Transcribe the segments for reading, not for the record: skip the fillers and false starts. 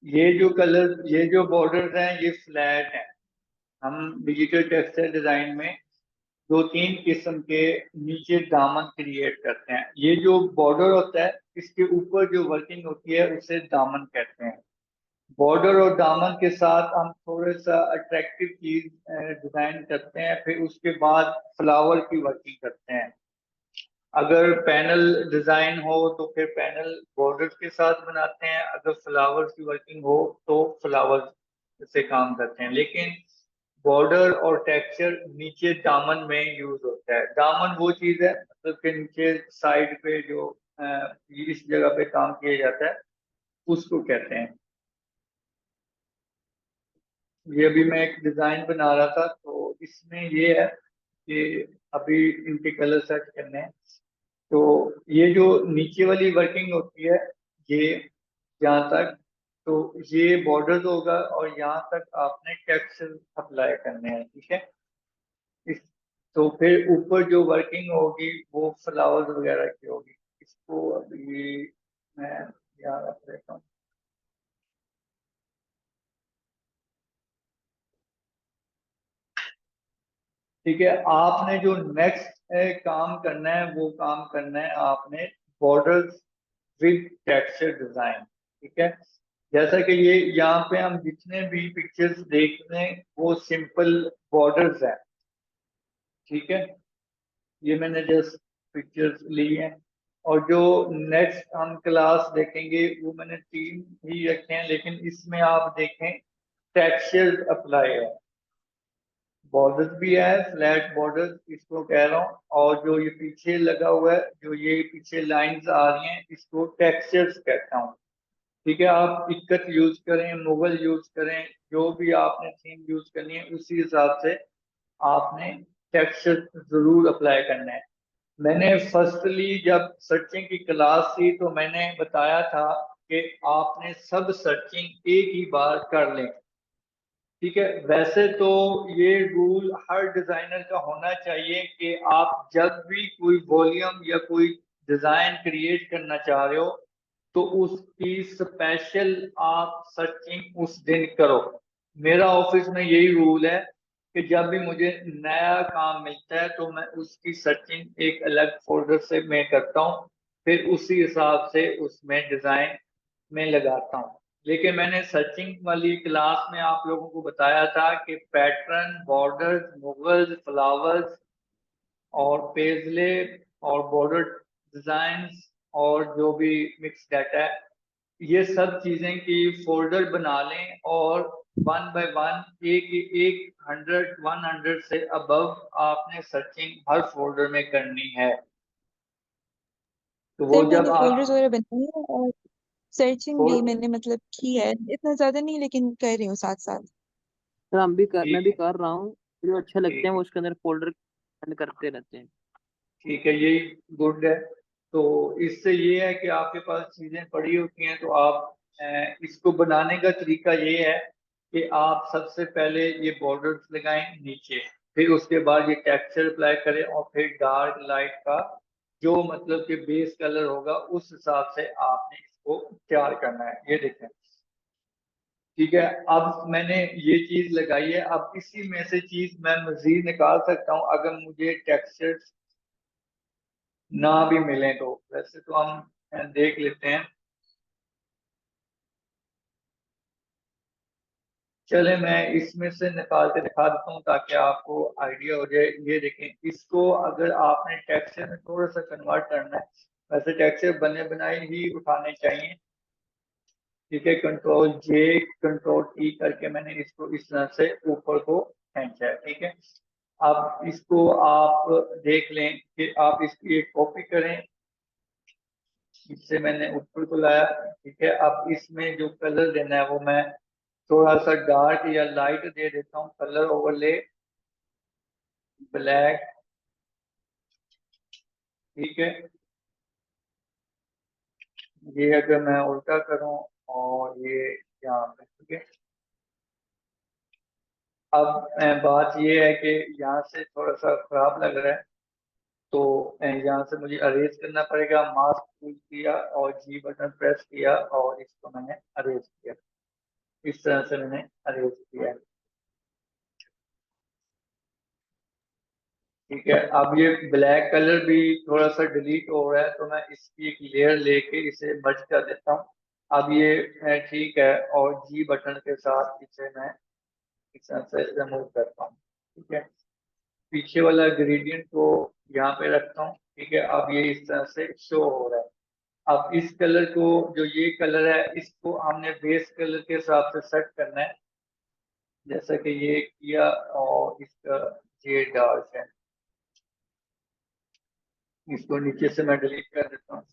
ये जो बॉर्डर्स हैं ये फ्लैट हैं। हम डिजिटल टेक्सटाइल डिजाइन में दो तीन किस्म के नीचे दामन क्रिएट करते हैं। ये जो बॉर्डर होता है इसके ऊपर जो वर्किंग होती है उसे दामन कहते हैं। बॉर्डर और दामन के साथ हम थोड़ा सा अट्रैक्टिव चीज डिजाइन करते हैं, फिर उसके बाद फ्लावर की वर्किंग करते हैं। अगर पैनल डिजाइन हो तो फिर पैनल बॉर्डर के साथ बनाते हैं, अगर फ्लावर की वर्किंग हो तो फ्लावर से काम करते हैं। लेकिन बॉर्डर और टेक्सचर नीचे दामन में यूज होता है। दामन वो चीज है मतलब के नीचे साइड पे जो इस जगह पे काम किया जाता है उसको कहते हैं। ये अभी मैं एक डिजाइन बना रहा था तो इसमें ये है कि अभी इनके कलर सेट करने हैं। तो ये जो नीचे वाली वर्किंग होती है ये यहाँ तक, तो ये बॉर्डर होगा और यहाँ तक आपने टेक्सचर अप्लाई करने हैं, ठीक है। इस तो फिर ऊपर जो वर्किंग होगी वो फ्लावर्स वगैरह की होगी। इसको अभी मैं यहाँ रख लेता हूँ। ठीक है, आपने जो नेक्स्ट काम करना है वो काम करना है आपने बॉर्डर्स विद टेक्सचर डिजाइन। ठीक है, जैसा कि ये यहाँ पे हम जितने भी पिक्चर्स देख रहे हैं वो सिंपल बॉर्डर्स हैं। ठीक है, ये मैंने जस्ट पिक्चर्स ली हैं। और जो नेक्स्ट हम क्लास देखेंगे वो मैंने तीन ही रखे हैं, लेकिन इसमें आप देखें टेक्सचर अप्लाई है। बॉर्डर्स भी है, फ्लैट बॉर्डर इसको कह रहा हूँ, और जो ये पीछे लगा हुआ है जो ये पीछे लाइंस आ रही हैं इसको टेक्सचर्स कहता हूँ। ठीक है, आप इक्कत यूज करें, मुगल यूज करें, जो भी आपने थीम यूज करनी है उसी हिसाब से आपने टेक्सचर जरूर अप्लाई करना है। मैंने फर्स्टली जब सर्चिंग की क्लास थी तो मैंने बताया था कि आपने सब सर्चिंग एक ही बार कर लें। ठीक है, वैसे तो ये रूल हर डिजाइनर का होना चाहिए कि आप जब भी कोई वॉल्यूम या कोई डिजाइन क्रिएट करना चाह रहे हो तो उसकी स्पेशल आप सर्चिंग उस दिन करो। मेरा ऑफिस में यही रूल है कि जब भी मुझे नया काम मिलता है तो मैं उसकी सर्चिंग एक अलग फोल्डर से मैं करता हूँ, फिर उसी हिसाब से उसमें डिजाइन में लगाता हूँ। लेकिन मैंने सर्चिंग वाली क्लास में आप लोगों को बताया था कि पैटर्न, बॉर्डर्स, मुगल्स, फ्लावर्स और पेजले और बॉर्डर डिजाइंस और जो भी मिक्स डाटा है ये सब चीजें की फोल्डर बना लें, और वन बाय वन एक एक 100 से अबव आपने सर्चिंग हर फोल्डर में करनी है। तो वो सर जब मैंने फोल्डर्स आप वगैरह बनाए हैं और सर्चिंग भी फोल्डर, मैंने मतलब की है, इतना ज्यादा नहीं लेकिन कर रही हूँ साथ साथ। तो मैं ठीक भी है, कर रहा हूँ। जो अच्छे लगते ठीक हैं वो है, उसके अंदर फोल्डर करते रहते हैं। ठीक है, यही गुड है। तो इससे ये है कि आपके पास चीजें पड़ी होती हैं तो आप इसको बनाने का तरीका ये है कि आप सबसे पहले ये बॉर्डर्स लगाएं नीचे, फिर उसके बाद ये टेक्सचर अप्लाई करें और फिर डार्क लाइट का जो मतलब कि बेस कलर होगा उस हिसाब से आपने इसको तैयार करना है। ये देखें, ठीक है। अब मैंने ये चीज लगाई है, अब इसी में से चीज मैं मजीद निकाल सकता हूँ अगर मुझे टेक्सचर ना भी मिले तो। वैसे तो हम देख लेते हैं। चले मैं इसमें से निकाल के दिखा देता हूँ ताकि आपको आइडिया हो जाए। ये देखें, इसको अगर आपने टेक्सचर में थोड़ा सा कन्वर्ट करना है, वैसे टेक्सचर बने बनाए ही उठाने चाहिए। ठीक है, कंट्रोल जे कंट्रोल टी करके मैंने इसको इस तरह से ऊपर को खींचा है। ठीक है, अब इसको आप देख लें कि आप इसकी एक कॉपी करें। इससे मैंने ऊपर को लाया। ठीक है, अब इसमें जो कलर देना है वो मैं थोड़ा सा डार्क या लाइट दे देता हूँ। Colour overlay black. ठीक है, ये अगर मैं उल्टा करूं और ये यहाँ पे, ठीक है। अब बात ये है कि यहाँ से थोड़ा सा खराब लग रहा है तो यहाँ से मुझे अरेज करना पड़ेगा। मास्क चूज किया और जी बटन प्रेस किया और इसको मैंने अरेज किया। इस तरह से मैंने अरेंज किया है। ठीक है, अब ये ब्लैक कलर भी थोड़ा सा डिलीट हो रहा है, तो मैं इसकी एक लेयर लेके इसे मर्ज कर देता हूँ। अब ये ठीक है, और जी बटन के साथ इसे मैं इस तरह से रिमूव करता हूँ। ठीक है, पीछे वाला ग्रेडियंट को यहाँ पे रखता हूँ। ठीक है, अब ये इस तरह से शो हो रहा है। अब इस कलर को, जो ये कलर है, इसको हमने बेस कलर के हिसाब से सेट करना है, जैसा कि ये किया, और इसका ये डार्क है, इसको नीचे से मैं डिलीट कर देता हूँ।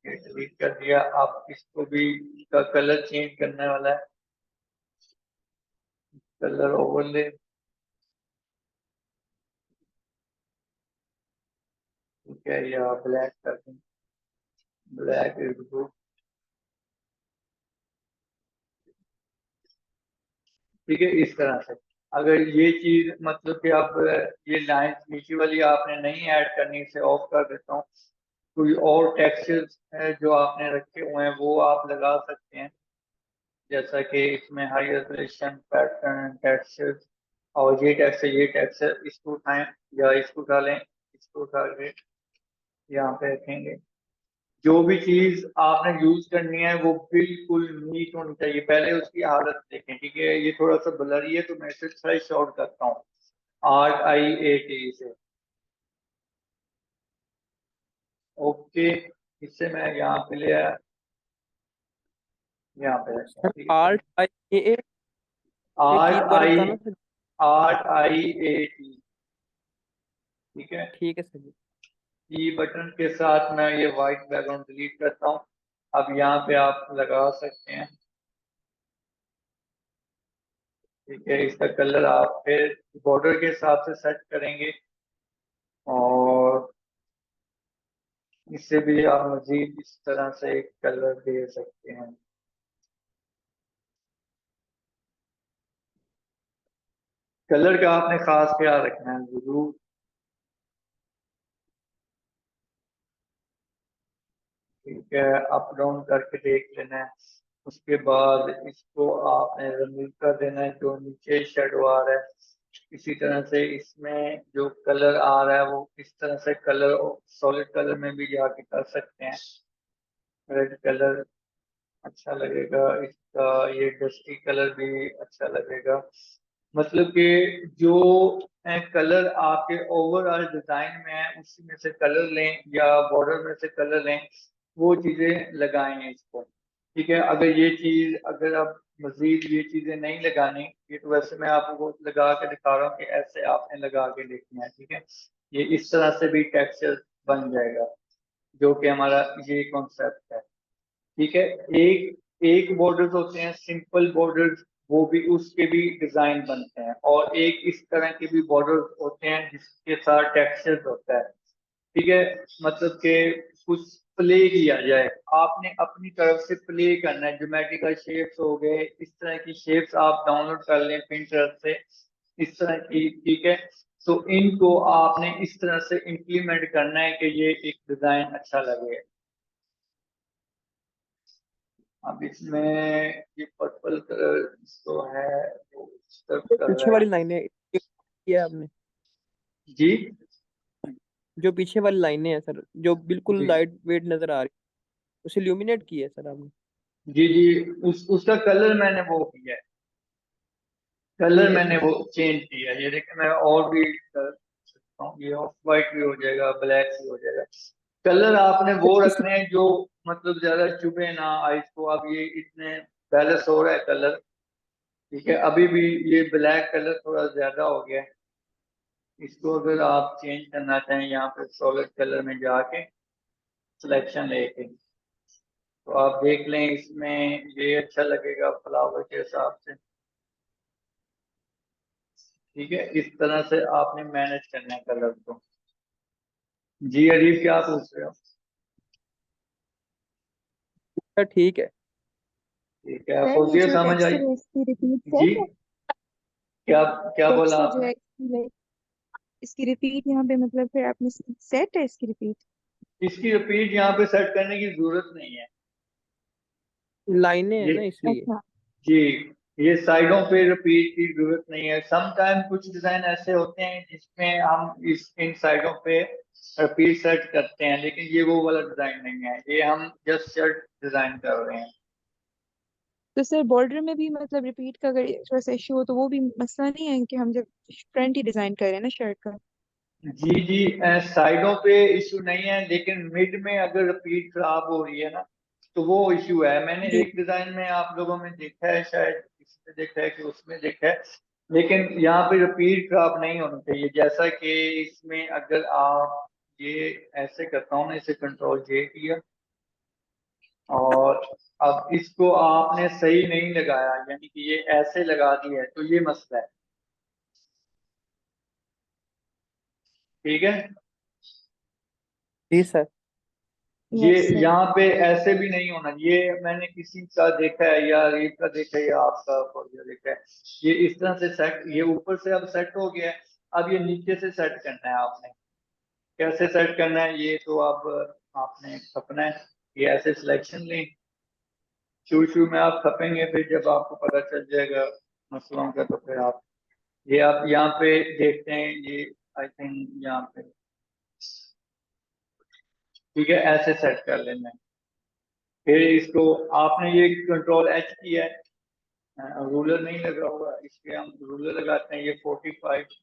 ये डिलीट कर दिया। अब इसको भी, इसका कलर चेंज करने वाला है, कलर ओवरले। ठीक है, या ब्लैक कर दें, ब्लैक इज गुड। ठीक है, इस तरह से अगर ये चीज मतलब कि आप ये लाइन नीचे वाली आपने नहीं ऐड करनी, इसे ऑफ कर देता हूँ। कोई और टेक्सचर्स है जो आपने रखे हुए हैं वो आप लगा सकते हैं, जैसा कि इसमें हाई रेजोल्यूशन पैटर्न टेक्सचर्स, और ये टेक्सचर, ये टेक्सचर, इसको उठाएं या इसको उठा लें, इसको उठा के यहाँ पे रखेंगे। जो भी चीज आपने यूज करनी है वो बिल्कुल नीट होनी चाहिए, पहले उसकी हालत देखें। ठीक है, ये थोड़ा सा ब्लरी है तो मैं इसे थोड़ा शॉर्ट करता हूँ, RIAT से। ओके, इससे मैं यहाँ पे ले आया, यहाँ पे रखता हूँ। सर ठीक है, आर्ट आई ए एक आर एक बार आई बताना सर। RIAT। ठीक है, ठीक है सर जी। ई बटन के साथ मैं ये व्हाइट बैकग्राउंड डिलीट करता हूँ। अब यहाँ पे आप लगा सकते हैं। ठीक है, इसका कलर आप फिर बॉर्डर के हिसाब से सेट करेंगे, और इससे भी आप मजीद इस तरह से एक कलर दे सकते हैं। कलर का आपने खास ख्याल रखना है जरूर। ठीक है, अप डाउन करके देख लेना है। उसके बाद इसको आपने रिमूव कर देना है, जो नीचे शेडो आ रहा है। इसी तरह से इसमें जो कलर आ रहा है वो इस तरह से कलर सॉलिड कलर में भी जाके कर सकते हैं। रेड कलर अच्छा लगेगा, इसका ये डस्टी कलर भी अच्छा लगेगा। मतलब कि जो कलर आपके ओवरऑल डिजाइन में है उसी में से कलर लें या बॉर्डर में से कलर लें, वो चीजें लगाएं इसको। ठीक है, अगर ये चीज, अगर आप मजीद ये चीजें नहीं लगानी, ये तो वैसे मैं आपको लगा के दिखा रहा हूँ कि ऐसे आपने लगा के देखना है। ठीक है, ये इस तरह से भी टेक्सचर बन जाएगा, जो कि हमारा ये कॉन्सेप्ट है। ठीक है, एक एक बॉर्डर्स होते हैं सिंपल बॉर्डर्स, वो भी उसके भी डिजाइन बनते हैं, और एक इस तरह के भी बॉर्डर्स होते हैं जिसके साथ टेक्सचर्स होता है। ठीक है, मतलब कि कुछ प्ले किया जाए, आपने अपनी तरफ से प्ले करना है। ज्योमेट्रिकल शेप्स हो गए, इस तरह की शेप्स आप डाउनलोड कर लें पिंटरेस्ट से, इस तरह की। ठीक है, तो इनको आपने इस तरह से इम्प्लीमेंट करना है कि ये एक डिजाइन अच्छा लगे। अब इसमें ये पर्पल कलर तो है, वो डिस्टर्ब जो कर पीछे रहा है। वाली लाइनें किया आपने, जी जो पीछे वाली लाइनें हैं सर, जो बिल्कुल जी लाइट वेट नजर आ रही है, उसे ल्यूमिनेट किया है सर आपने। जी जी, उसका कलर मैंने वो किया है, कलर ठीक है मैंने सर वो जी। चेंज किया है। ये देखिए, मैं और भी कर सकता हूँ, ये ऑफ वाइट भी हो जाएगा, ब्लैक भी हो जाएगा। कलर आपने वो इस रखने हैं जो मतलब ज्यादा चुभे ना आइस को। अब ये इतने बैलेंस हो रहा है कलर। ठीक है, अभी भी ये ब्लैक कलर थोड़ा ज्यादा हो गया है। इसको अगर आप चेंज करना चाहें, यहाँ पे सॉलिड कलर में जाके सिलेक्शन लेके, तो आप देख लें इसमें ये अच्छा लगेगा फ्लावर के हिसाब से। ठीक है, इस तरह से आपने मैनेज करना है कलर को। जी अरीफ, क्या पूछ रहे हो? सर ठीक है। ठीक है, सर ये फौजिया जो समझ आई? टेक्सचर है इसकी रिपीट जी, सेट है। क्या क्या बोला टेक्सचर जो आपने? है इसकी रिपीट यहाँ पे मतलब फिर आपने सेट है इसकी रिपीट। इसकी रिपीट यहाँ पे सेट करने की जरूरत नहीं है। लाइनें हैं ये ना इसलिए। जी, ये साइडों पे रिपीट की जरूरत नहीं है। समटाइम कुछ डिजाइन ऐसे होते हैं जिसमें हम इन साइडों पे रिपीट सेट करते हैं, लेकिन ये वो वाला डिजाइन नहीं है, ये हम जस्ट शर्ट डिजाइन कर रहे हैं। तो सर बॉर्डर में भी मतलब रिपीट का अगर थोड़ा सा इशू हो तो वो भी मसला नहीं है कि हम जब फ्रंट ही डिजाइन कर रहे हैं ना शर्ट का। जी जी, साइडों पे इशू नहीं है, लेकिन मिड में अगर रिपीट खराब हो रही है ना, तो वो इशू है। मैंने जी। एक डिजाइन में आप लोगों में देखा है, शायद इसमें देखा है कि उसमें देखा है, लेकिन यहाँ पे रिपीट खराब नहीं होनी चाहिए। जैसा कि इसमें अगर आप ये ऐसे करता हूँ ना, इसे कंट्रोल जे किया और अब इसको आपने सही नहीं लगाया, यानी कि ये ऐसे लगा दिया है, तो ये मसला है। ठीक है, जी सर। ये यस सर। यहाँ पे ऐसे भी नहीं होना। ये मैंने किसी का देखा है, या रीप का देखा है, या आपका फौजिया देखा है, ये इस तरह से सेट, ये ऊपर से अब सेट हो गया है। अब ये नीचे से सेट करना है आपने। कैसे सेट करना है ये तो अब आपने खपना है। ये ऐसे सिलेक्शन लें, शुरू शुरू में आप खपेंगे, फिर जब आपको पता चल जाएगा मसलों का, तो फिर आप ये आप यहाँ पे देखते हैं, ये आई थिंक यहाँ पे ठीक है, ऐसे सेट कर लेना है। फिर इसको आपने ये कंट्रोल एच किया है, रूलर नहीं लगा हुआ, इसके हम रूलर लगाते हैं, ये 45।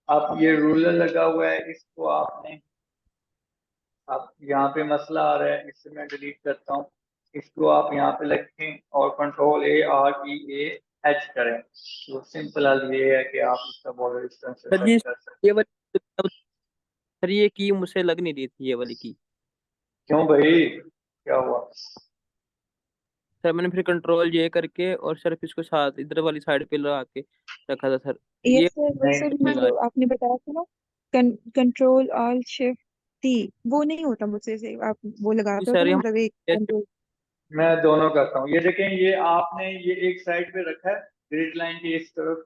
अब ये रूलर लगा हुआ है, इसको आपने, अब यहाँ पे मसला आ रहा है, इससे मैं डिलीट करता हूँ। इसको आप यहाँ पे लिखें और control A R E A H करें, तो सिंपल हल ये है कि आप इसका बॉर्डर इस तरह से सर सेट ये कर सकते ये वाली सर ये की मुझसे लग नहीं रही थी, ये वाली की। हैं। क्यों भाई, क्या हुआ? सर मैंने फिर कंट्रोल ये करके और सिर्फ इसको साथ इधर वाली साइड पे लगा के रखा था सर। यस ये सर, नहीं वैसे भी नहीं आ जो आपने बताया था ना, कंट्रोल ऑल शिफ्ट टी, वो नहीं होता मुझसे से आप वो रही लगाते हो तो सर। ना ये मतलब एक कंट्रोल। मैं दोनों करता हूँ। ये देखें, ये आपने ये एक साइड पे रखा है ग्रिड लाइन की इस तरफ,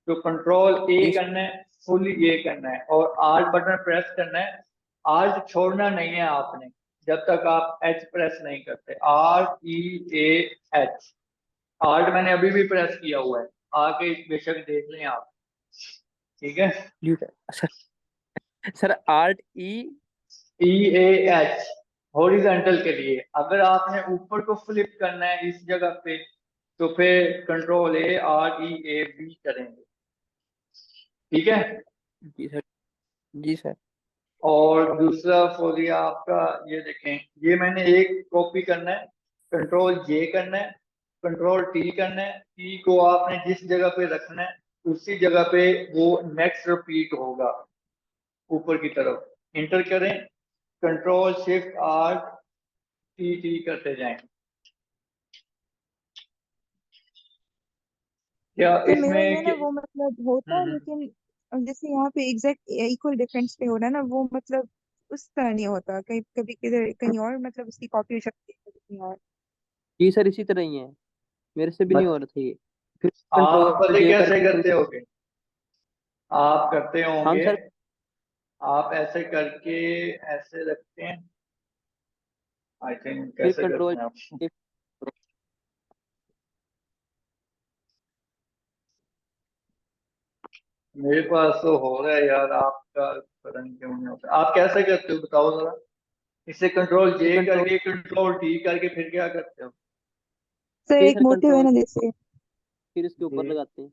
तो कंट्रोल ए जी करना है, फुल ये करना है और आल्ट बटन प्रेस करना है। आल्ट छोड़ना नहीं है आपने, जब तक आप एच प्रेस नहीं करते। REAH, आल्ट मैंने अभी भी प्रेस किया हुआ है, आके बेशक देख लें आप। ठीक है, जी सर। सर आर्ट ई। EAH हॉरिजॉन्टल के लिए। अगर आपने ऊपर को फ्लिप करना है इस जगह पे, तो फिर कंट्रोल AREAB करेंगे। ठीक है, जी सर। जी सर। और दूसरा फोलिया आपका, ये देखें, ये मैंने एक कॉपी करना है, कंट्रोल जे करना है, कंट्रोल टी करना है। टी को आपने जिस जगह पे रखना है उसी जगह पे वो नेक्स्ट रिपीट होगा ऊपर की तरफ। इंटर करें, control shift R T T करते जाएं। क्या तो मेरा ये इसमें ना वो मतलब होता है, हम्म। लेकिन जैसे यहाँ पे एग्जैक्ट इक्वल डिफरेंस पे हो रहा है ना, वो मतलब उस तरह नहीं होता, कहीं कभी किधर कहीं और मतलब उसकी कॉपी हो सकती है कहीं और। जी सर इसी तरह ही है, मेरे से भी नहीं हो मत रहा था ये। फिर आप कंट्रोल पता जे कैसे करके करते होगे, आप करते हम होंगे, सर। आप ऐसे करके ऐसे रखते हैं, आई थिंक फिर कैसे कंट्रोल करते हैं आप। मेरे पास तो हो रहा है यार, आपका पता नहीं क्यों नहीं होता। आप कैसे करते हो बताओ जरा। इसे कंट्रोल फिर जे कंट्रोल करके कंट्रोल टी करके फिर क्या करते हो? सर जे एक सर मोटिव है कंट्रोल ना जैसे, फिर इसके जे, ऊपर लगाते हैं।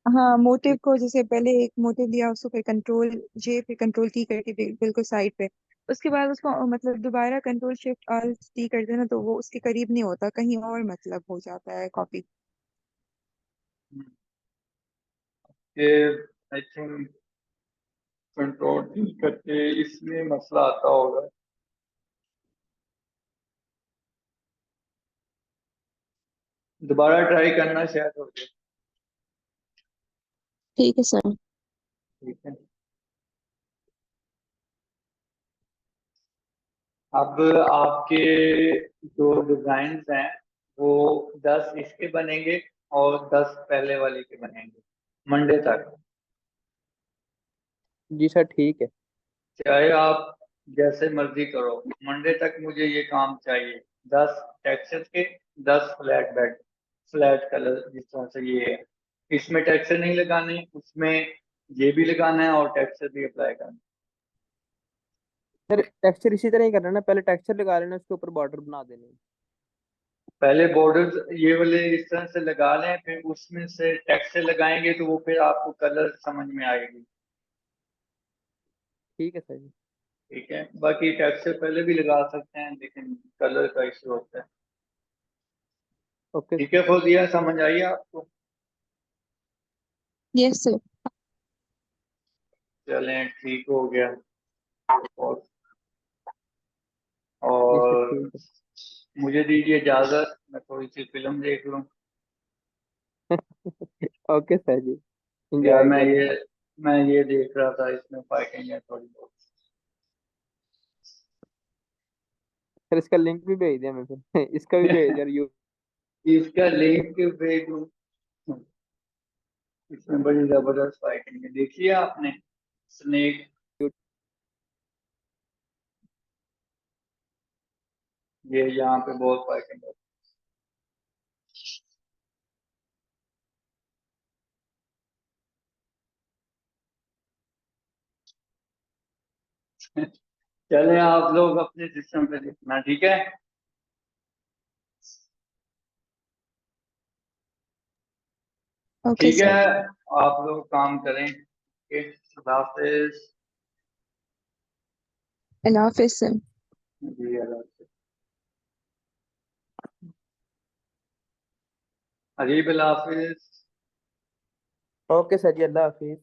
हाँ मोटिव फिर को जैसे पहले एक मोटिव लिया, उसको फिर कंट्रोल जे फिर कंट्रोल टी करके बिल्कुल साइड पे, उसके बाद उसको मतलब दोबारा कंट्रोल शिफ्ट ऑल्ट टी कर देना, तो वो उसके करीब नहीं होता, कहीं और मतलब हो जाता है कॉपी। ये आई थिंक कंट्रोल टी करके इसमें मसला आता होगा। दोबारा ट्राई करना, शायद हो जाए। ठीक है सर। ठीक है, अब आपके जो डिजाइन हैं वो 10 इसके बनेंगे और 10 पहले वाले के बनेंगे मंडे तक। जी सर ठीक है। चाहे आप जैसे मर्जी करो, मंडे तक मुझे ये काम चाहिए। 10 टेक्सचर के, 10 फ्लैट बेड। फ्लैट कलर जिस तरह से ये है, इसमें टेक्सचर नहीं लगाने, उसमें ये भी लगाना है और टेक्सचर भी अप्लाई करना है। सर टेक्सचर इसी तरह ही करना है ना, पहले टेक्सचर लगा लेना, उसके ऊपर बॉर्डर बना देने। पहले बॉर्डर ये वाले इस तरह से लगा लें, फिर उसमें से टेक्सचर लगाएंगे तो वो फिर आपको कलर समझ में आएगी। ठीक है सर जी। ठीक है, बाकी टेक्सचर पहले भी लगा सकते हैं लेकिन कलर का इशू होता है। ओके ठीक है फौजिया, समझ आई आपको? Yes sir. चलें ठीक हो गया। और जी सर और ठीक मुझे दीजिए इजाजत, मैं थोड़ी सी फिल्म देख लूं। है। ओके सर जी, यार एंजॉय करें आप। मैं ये देख रहा था, इसमें फाइटिंग है थोड़ी बहुत। सर इसका लिंक भी भेज दिया मैं फिर। इसका भी भेज दिया यू। इसका लिंक भेज दूं? इसमें बड़ी जबरदस्त फाइटिंग है, देखिए आपने स्नेक, ये यहाँ पे बहुत फाइटिंग है। चले आप लोग अपने सिस्टम पे देखना, ठीक है? ओके ठीक है, सर। आप लोग काम करें। ओके, खुदा हाफिज। अल्लाह हाफिज सर। जी अल्लाह हाफिज। अजीब अल्लाह हाफिज। ओके सर जी, अल्लाह हाफिज।